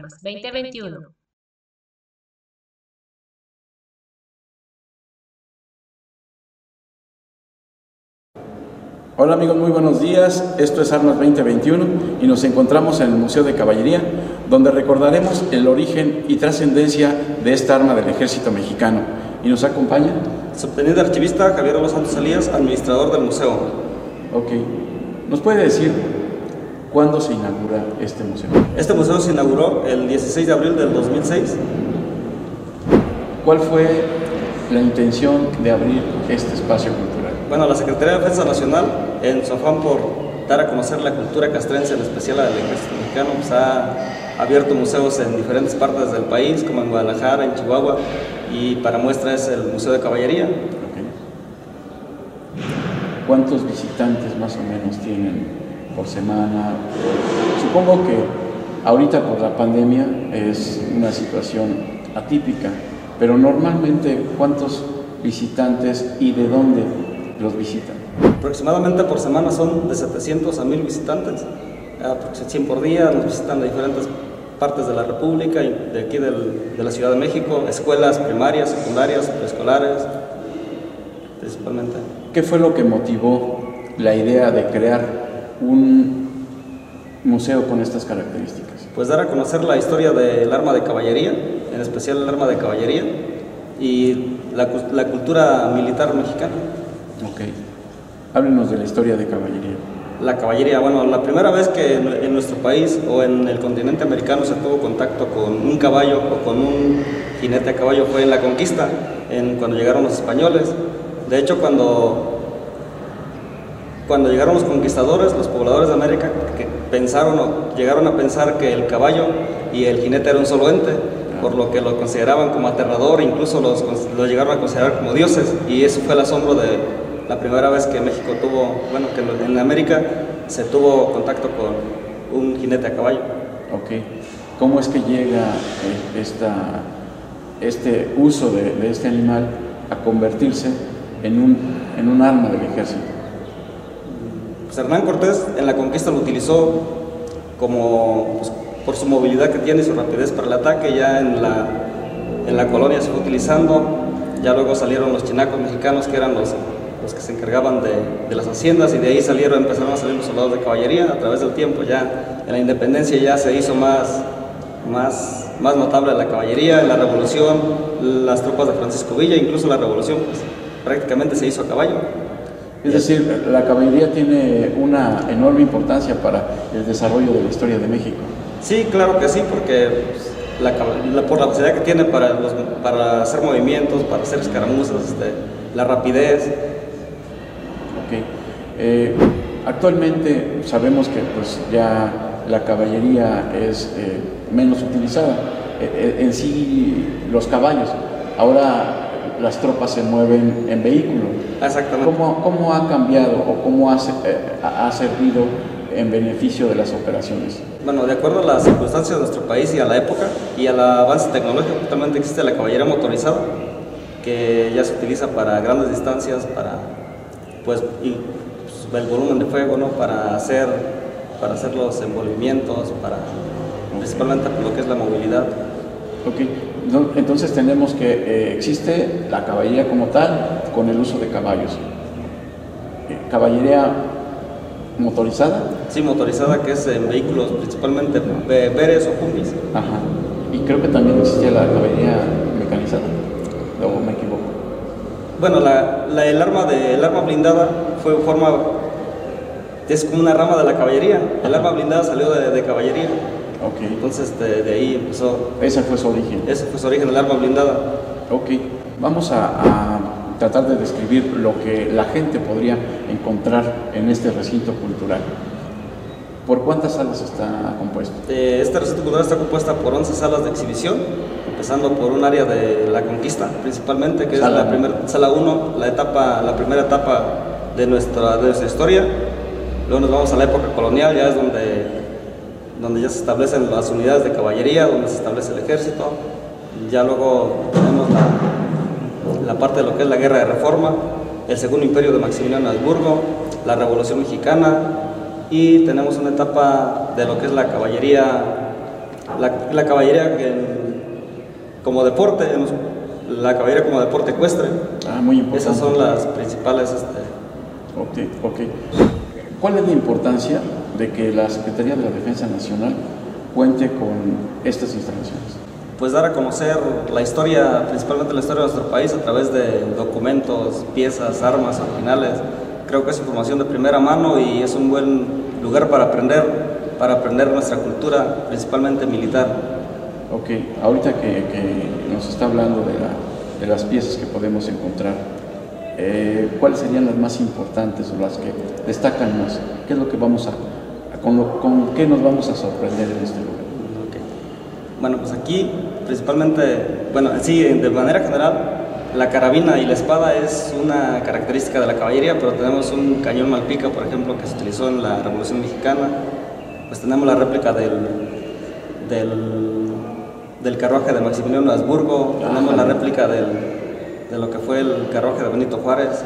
Armas 2021. Hola amigos, muy buenos días. Esto es Armas 2021 y nos encontramos en el Museo de Caballería, donde recordaremos el origen y trascendencia de esta arma del Ejército Mexicano. Y nos acompaña Subteniente Archivista Javier de los Santos Elías, administrador del museo. Ok. ¿Nos puede decir cuándo se inaugura este museo? Este museo se inauguró el 16 de abril del 2006. ¿Cuál fue la intención de abrir este espacio cultural? Bueno, la Secretaría de Defensa Nacional, en su afán por dar a conocer la cultura castrense, en especial la del Ejército Mexicano, pues ha abierto museos en diferentes partes del país, como en Guadalajara, en Chihuahua, y para muestra es el Museo de Caballería. Okay. ¿Cuántos visitantes más o menos tienen por semana? Supongo que ahorita por la pandemia es una situación atípica, pero normalmente ¿cuántos visitantes y de dónde los visitan? Aproximadamente por semana son de 700 a 1000 visitantes, 100 por día. Nos visitan de diferentes partes de la República y de aquí de la Ciudad de México, escuelas primarias, secundarias, preescolares, principalmente. ¿Qué fue lo que motivó la idea de crear un museo con estas características? Pues dar a conocer la historia del arma de caballería, en especial el arma de caballería, y la cultura militar mexicana. Ok. Háblenos de la historia de caballería. La caballería, bueno, la primera vez que en nuestro país o en el continente americano se tuvo contacto con un caballo o con un jinete a caballo fue en la conquista, cuando llegaron los españoles. De hecho, cuando llegaron los conquistadores, los pobladores de América, llegaron a pensar que el caballo y el jinete eran un solo ente, por lo que lo consideraban como aterrador, incluso los llegaron a considerar como dioses, y eso fue el asombro de la primera vez que México que en América se tuvo contacto con un jinete a caballo. Ok. ¿Cómo es que llega este uso de este animal a convertirse en un arma del ejército? Pues Hernán Cortés en la conquista lo utilizó por su movilidad que tiene y su rapidez para el ataque. Ya en la colonia se fue utilizando. Ya luego salieron los chinacos mexicanos, que eran los que se encargaban de las haciendas, y de ahí empezaron a salir los soldados de caballería a través del tiempo. Ya en la independencia ya se hizo más notable la caballería. En la revolución, las tropas de Francisco Villa, incluso la revolución, pues prácticamente se hizo a caballo. Es decir, la caballería tiene una enorme importancia para el desarrollo de la historia de México. Sí, claro que sí, porque por la facilidad que tiene para hacer movimientos, para hacer escaramuzas, la rapidez. Okay. Actualmente sabemos que pues ya la caballería es menos utilizada, en sí los caballos. Ahora las tropas se mueven en vehículo. Exactamente. ¿Cómo ha cambiado o cómo ha servido en beneficio de las operaciones? Bueno, de acuerdo a las circunstancias de nuestro país y a la época y al avance tecnológico, actualmente existe la caballería motorizada, que ya se utiliza para grandes distancias, para el volumen de fuego, ¿no? Para hacer los envolvimientos, principalmente por lo que es la movilidad. Okay. Entonces tenemos que existe la caballería como tal, con el uso de caballos. ¿Caballería motorizada? Sí, motorizada, que es en vehículos principalmente Beres o Jumbis. Ajá. Y creo que también existe la caballería mecanizada, ¿o me equivoco? Bueno, el arma blindada es como una rama de la caballería. El arma blindada salió de caballería. Okay. Entonces de ahí empezó. Ese fue su origen. Ese fue su origen, el arma blindada. Ok, vamos a tratar de describir lo que la gente podría encontrar en este recinto cultural. ¿Por cuántas salas está compuesto? Este recinto cultural está compuesta por 11 salas de exhibición, empezando por un área de la conquista, principalmente, que es la sala 1, la primera etapa de nuestra historia. Luego nos vamos a la época colonial, ya es donde ya se establecen las unidades de caballería, donde se establece el ejército. Ya luego tenemos la parte de lo que es la Guerra de Reforma, el Segundo Imperio de Maximiliano de Habsburgo, la Revolución Mexicana, y tenemos una etapa de lo que es la caballería La caballería como deporte, la caballería como deporte ecuestre. Muy importante. Esas son las principales. Ok. ¿Cuál es la importancia de que la Secretaría de la Defensa Nacional cuente con estas instalaciones? Pues dar a conocer la historia, principalmente la historia de nuestro país a través de documentos, piezas, armas originales. Creo que es información de primera mano y es un buen lugar para aprender nuestra cultura, principalmente militar. Ok, ahorita que nos está hablando de las piezas que podemos encontrar, ¿cuáles serían las más importantes o las que destacan más? ¿Qué es lo que con qué nos vamos a sorprender en este lugar? Okay. Bueno, pues aquí principalmente, sí, de manera general, la carabina y la espada es una característica de la caballería, pero tenemos un cañón Malpica, por ejemplo, que se utilizó en la Revolución Mexicana. Pues tenemos la réplica del carruaje de Maximiliano de Habsburgo, tenemos la réplica de lo que fue el carruaje de Benito Juárez.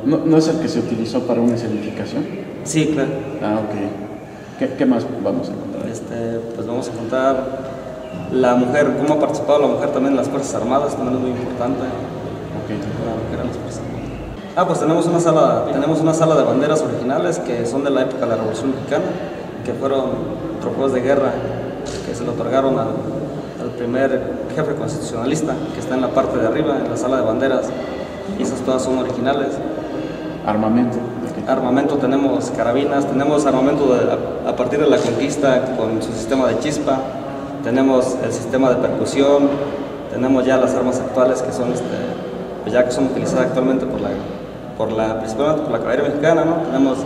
¿No es el que se utilizó para una escenificación? Sí, claro. Ok. ¿Qué más vamos a encontrar? Pues vamos a encontrar la mujer, cómo ha participado la mujer también en las Fuerzas Armadas, también es muy importante. Okay. La mujer en las Fuerzas Armadas. Pues tenemos una sala de banderas originales que son de la época de la Revolución Mexicana, que fueron trofeos de guerra que se le otorgaron al primer jefe constitucionalista, que está en la parte de arriba, en la sala de banderas, y esas todas son originales. Armamento, tenemos carabinas, tenemos armamento a partir de la conquista con su sistema de chispa, tenemos el sistema de percusión, tenemos ya las armas actuales que son, ya que son utilizadas actualmente principalmente por la caballería mexicana, ¿no? Tenemos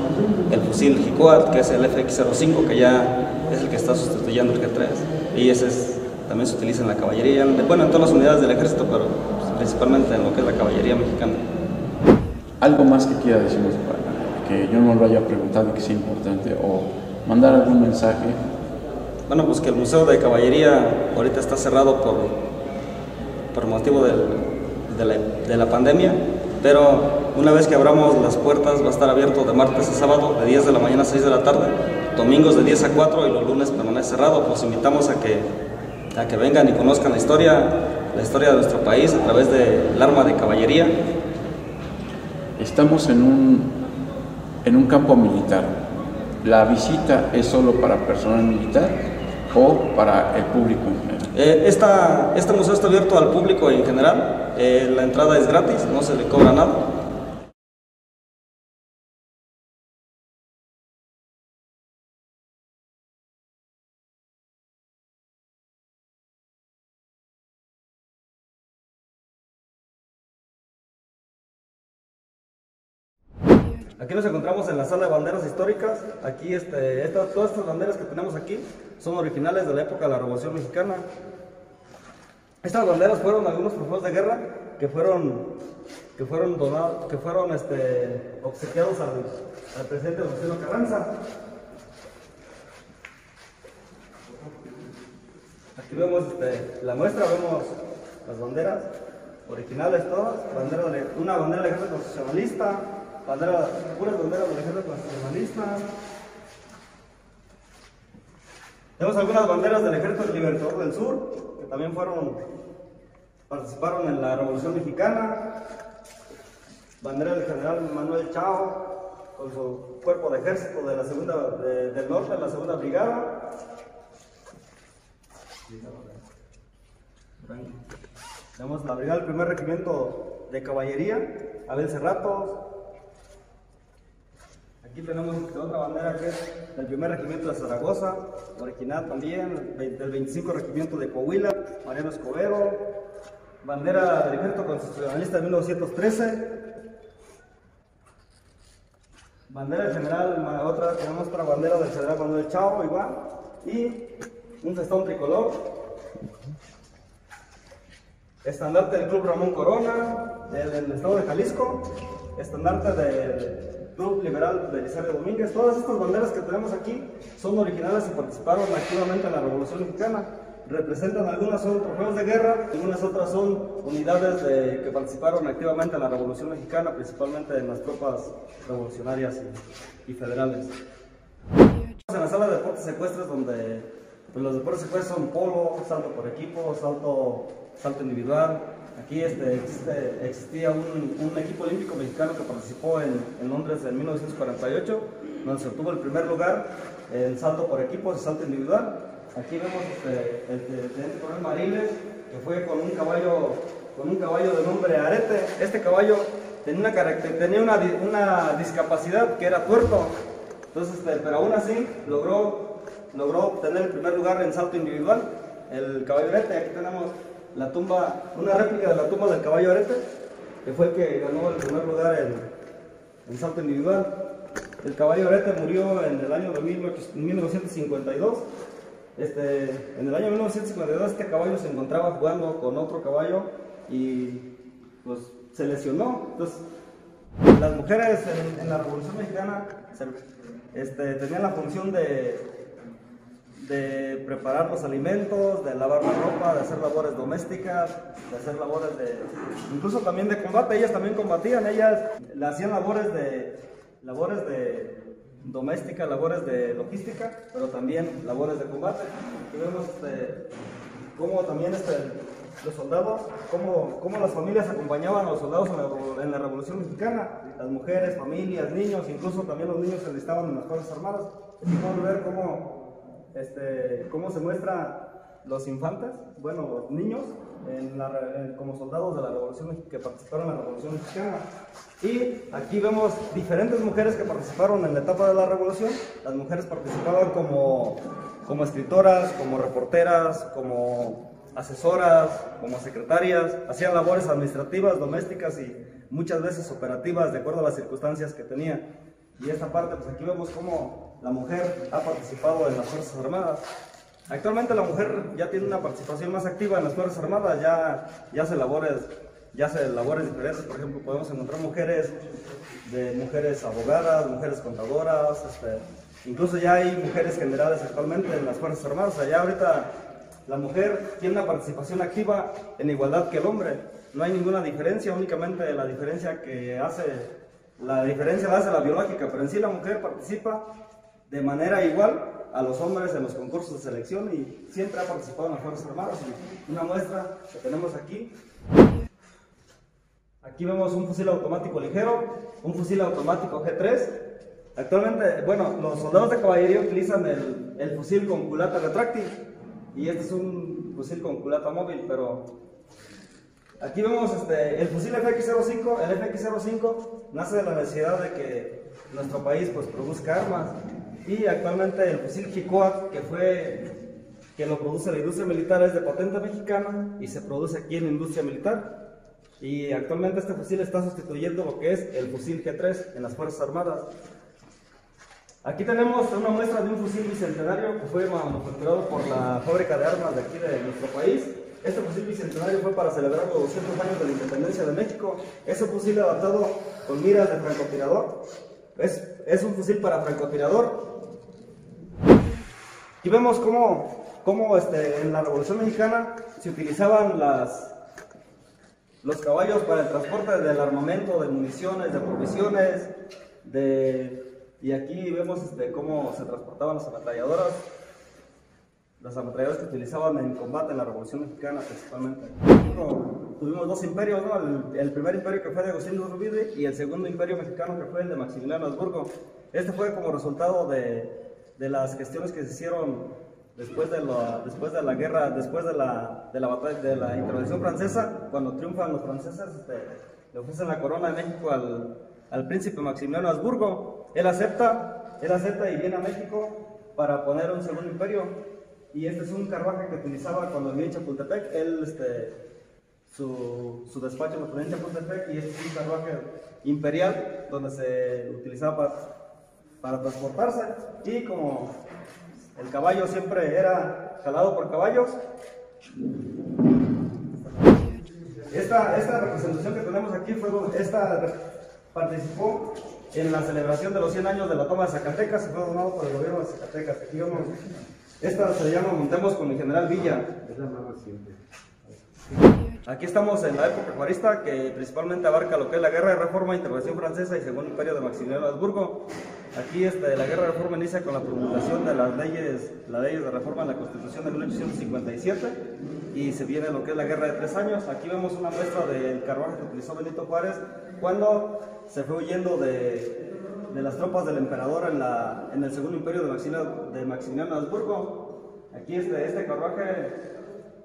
el fusil Jicoat, que es el FX-05, que ya es el que está sustituyendo el G3, y también se utiliza en la caballería, en todas las unidades del ejército, pero principalmente en lo que es la caballería mexicana. ¿Algo más que quiera decirnos para que yo no lo haya preguntado y que sea importante, o mandar algún mensaje? Pues que el Museo de Caballería ahorita está cerrado por motivo de la pandemia, pero una vez que abramos las puertas va a estar abierto de martes a sábado, de 10 de la mañana a 6 de la tarde, domingos de 10 a 4 y los lunes permanece cerrado. Los invitamos a que vengan y conozcan la historia de nuestro país a través del arma de caballería. Estamos en un campo militar. ¿La visita es solo para personal militar o para el público en general? Este museo está abierto al público en general. La entrada es gratis, no se le cobra nada. Aquí nos encontramos en la sala de banderas históricas. Aquí todas estas banderas que tenemos aquí son originales de la época de la Revolución Mexicana. Estas banderas fueron algunos trofeos de guerra que fueron obsequiados al presidente Venustiano Carranza. Aquí vemos la muestra, vemos las banderas originales todas, una bandera del ejército constitucionalista, puras banderas del ejército constitucionalista. Tenemos algunas banderas del Ejército Libertador del Sur, que también participaron en la Revolución Mexicana. Bandera del general Manuel Chao, con su cuerpo de ejército de la del norte, de la segunda brigada. Tenemos la brigada del primer regimiento de caballería, Abel Cerratos. Aquí tenemos otra bandera que es del primer regimiento de Zaragoza, original también, del 25 regimiento de Coahuila, Mariano Escobedo. Bandera del ejército constitucionalista de 1913. Bandera del general, tenemos otra bandera del general Manuel Chao, igual, y un festón tricolor. Estandarte del Club Ramón Corona, del estado de Jalisco. Estandarte del Club Liberal Belisario Domínguez. Todas estas banderas que tenemos aquí son originales y participaron activamente en la Revolución Mexicana. Representan, algunas son trofeos de guerra, algunas otras son unidades que participaron activamente en la Revolución Mexicana, principalmente en las tropas revolucionarias y federales. En la sala de deportes ecuestres, donde Pues los deportes secuestres son polo, salto por equipo, salto individual. Aquí existía un equipo olímpico mexicano que participó en Londres en 1948, donde se obtuvo el primer lugar en salto por equipo y salto individual. Aquí vemos el teniente coronel Mariles, que fue con un caballo de nombre Arete. Este caballo tenía una discapacidad que era tuerto, entonces, pero aún así logró obtener el primer lugar en salto individual, el caballo Arete. Aquí tenemos una réplica de la tumba del caballo Arete, que fue el que ganó el primer lugar en salto individual. El caballo Arete murió en el año de 1952. En el año 1952 este caballo se encontraba jugando con otro caballo y pues se lesionó. Entonces las mujeres en la Revolución Mexicana tenían la función de preparar los alimentos, de lavar la ropa, de hacer labores domésticas, de hacer labores incluso también de combate. Ellas también combatían, ellas hacían labores de doméstica, labores de logística, pero también labores de combate. Aquí vemos cómo también los soldados, cómo las familias acompañaban a los soldados en la Revolución Mexicana. Las mujeres, familias, niños, incluso también los niños se enlistaban en las Fuerzas Armadas. Aquí podemos ver cómo se muestra los infantes, bueno, los niños, como soldados de la Revolución, que participaron en la Revolución Mexicana. Y aquí vemos diferentes mujeres que participaron en la etapa de la Revolución. Las mujeres participaban como escritoras, como reporteras, como asesoras, como secretarias, hacían labores administrativas, domésticas y muchas veces operativas de acuerdo a las circunstancias que tenía. Y esta parte, pues aquí vemos cómo la mujer ha participado en las Fuerzas Armadas. Actualmente la mujer ya tiene una participación más activa en las Fuerzas Armadas, ya hace labores diferentes. Por ejemplo, podemos encontrar mujeres abogadas, mujeres contadoras, incluso ya hay mujeres generales actualmente en las Fuerzas Armadas. O sea, ya ahorita la mujer tiene una participación activa en igualdad que el hombre. No hay ninguna diferencia, únicamente la diferencia la hace la biológica, pero en sí la mujer participa de manera igual a los hombres en los concursos de selección y siempre ha participado en las Fuerzas Armadas. Y una muestra que tenemos aquí. Aquí vemos un fusil automático ligero, un fusil automático G3. Actualmente, bueno, los soldados de caballería utilizan el fusil con culata retráctil y este es un fusil con culata móvil, pero aquí vemos el fusil FX-05. El FX-05 nace de la necesidad de que nuestro país pues produzca armas, y actualmente el fusil Jicoa, que lo produce la industria militar, es de patente mexicana y se produce aquí en la industria militar. Y actualmente este fusil está sustituyendo lo que es el fusil G3 en las Fuerzas Armadas. Aquí tenemos una muestra de un fusil bicentenario que fue manufacturado por la fábrica de armas de aquí de nuestro país. Este fusil bicentenario fue para celebrar los 200 años de la independencia de México. Es un fusil adaptado con miras de francotirador. Es un fusil para francotirador. Aquí vemos cómo en la Revolución Mexicana se utilizaban los caballos para el transporte del armamento, de municiones, de provisiones, y aquí vemos cómo se transportaban las ametralladoras que utilizaban en combate en la Revolución Mexicana principalmente. Tuvimos dos imperios, ¿no? El primer imperio, que fue de Agustín de Iturbide, y el segundo imperio mexicano, que fue el de Maximiliano Habsburgo. Este fue como resultado de las gestiones que se hicieron después de la guerra, después de la intervención francesa. Cuando triunfan los franceses, le ofrecen la corona de México al príncipe Maximiliano Habsburgo. Él acepta y viene a México para poner un segundo imperio. Y este es un carruaje que utilizaba cuando vivía en Chapultepec. Su despacho lo ponía en Chapultepec, y este es un carruaje imperial donde se utilizaba para transportarse. Y como el caballo siempre era jalado por caballos, esta representación que tenemos aquí participó en la celebración de los 100 años de la toma de Zacatecas y fue donado por el gobierno de Zacatecas. Aquí vemos, esta se llama Montemos con el general Villa. Es la más reciente. Aquí estamos en la época juarista, que principalmente abarca lo que es la Guerra de Reforma, Intervención Francesa y Segundo Imperio de Maximiliano de Habsburgo. Aquí la Guerra de Reforma inicia con la promulgación de las leyes de reforma en la Constitución de 1857 y se viene lo que es la Guerra de 3 años. Aquí vemos una muestra del carruaje que utilizó Benito Juárez cuando se fue huyendo de las tropas del emperador en el Segundo Imperio de Maximiliano de Habsburgo. Aquí este carruaje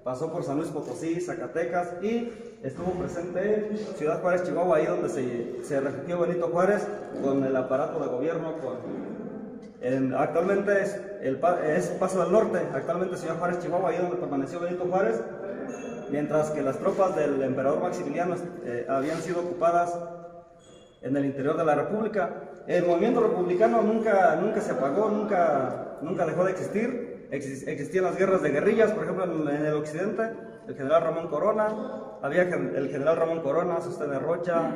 pasó por San Luis Potosí, Zacatecas y estuvo presente en Ciudad Juárez, Chihuahua, ahí donde se refugió Benito Juárez con el aparato de gobierno. Actualmente es Paso del Norte, actualmente Ciudad Juárez, Chihuahua, ahí donde permaneció Benito Juárez, mientras que las tropas del emperador Maximiliano habían sido ocupadas en el interior de la República. El movimiento republicano nunca se apagó, nunca dejó de existir. Existían las guerras de guerrillas, por ejemplo en el occidente, el general Ramón Corona, había el general Ramón Corona, Sostene Rocha,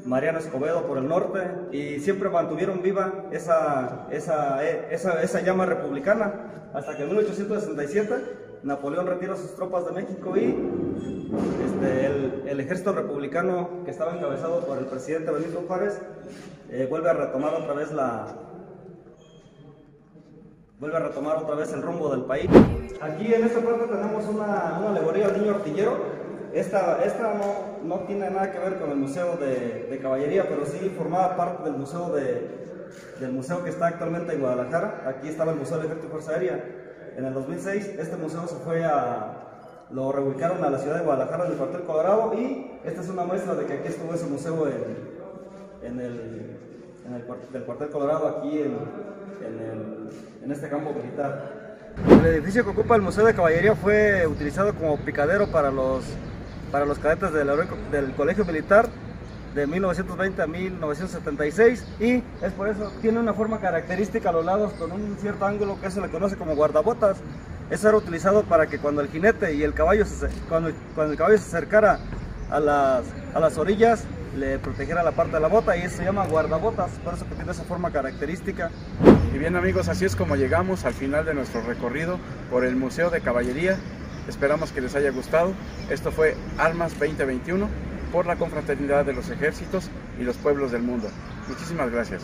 Mariano Escobedo por el norte, y siempre mantuvieron viva esa llama republicana, hasta que en 1867 Napoleón retira sus tropas de México y el ejército republicano, que estaba encabezado por el presidente Benito Juárez, vuelve a retomar otra vez el rumbo del país. Aquí en esta parte tenemos una alegoría al niño artillero. Esta no tiene nada que ver con el Museo de Caballería, pero sí formaba parte del museo que está actualmente en Guadalajara. Aquí estaba el Museo del Ejército y Fuerza Aérea. En el 2006 este museo lo reubicaron a la ciudad de Guadalajara, en el Cuartel Colorado, y esta es una muestra de que aquí estuvo ese museo del Cuartel Colorado, aquí en este campo militar. El edificio que ocupa el Museo de Caballería fue utilizado como picadero para los cadetes del Colegio Militar de 1920 a 1976, y es por eso tiene una forma característica a los lados con un cierto ángulo que se le conoce como guardabotas. Eso era utilizado para que cuando el jinete y el caballo cuando el caballo se acercara a las orillas, le protegiera la parte de la bota, y eso se llama guardabotas, por eso que tiene esa forma característica. Y bien amigos, así es como llegamos al final de nuestro recorrido por el Museo de Caballería. Esperamos que les haya gustado. Esto fue Armas 2021 por la Confraternidad de los Ejércitos y los Pueblos del Mundo. Muchísimas gracias.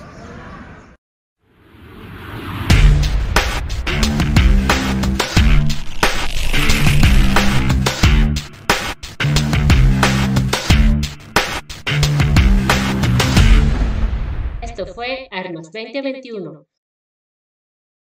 Esto fue Armas 2021.